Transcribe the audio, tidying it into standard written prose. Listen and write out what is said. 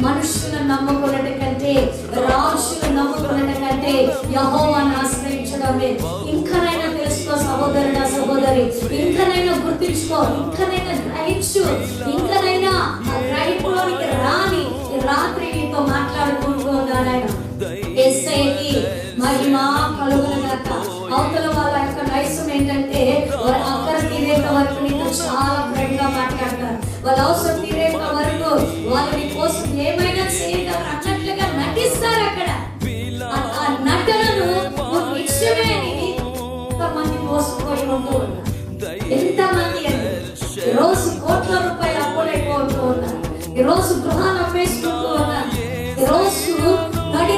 మనుషులను నమ్ముకున్నట కంటే, రాజులను నమ్ముకున్నట కంటే యెహోవాను ఆశ్రయించడమే. ఇంకనైనా తెలుసుకో సహోదరుడా, సహోదరి, ఇంకనైనా గుర్తించుకో, ఇంకనైనా గ్రహించు, ఇంకనైనా ఆ గ్రహింపులోనికి రాని ఈ రాత్రి నీతో మాట్లాడుకుంటూ ఉన్నాడు ఆయన. యేసయ్యకి మహిమ కలుగునుగాక. అవతల వాళ్ళ యొక్క నైజం ఏంటంటే వారు అక్కర తీరేంత వరకు నీతో చాలా ఫ్రెండ్ గా మాట్లాడతారు. వాళ్ళ అవసరం తీరేంత వరకు వాళ్ళు నీ కోసం ఏమైనా చేయగలరు అన్నట్లుగా నటిస్తారు. అక్కడ ఆ నటనను నిజమే అని ఎంతమంది మోసపోయి ఉంటూ ఉన్నారు. ఎంతమంది ఈరోజు కోట్ల రూపాయలు అప్పులైపోతూ ఉన్నారు. ఈరోజు గృహాలు అమ్మేసుకుంటూ ఉన్నారు. ఈరోజు నడి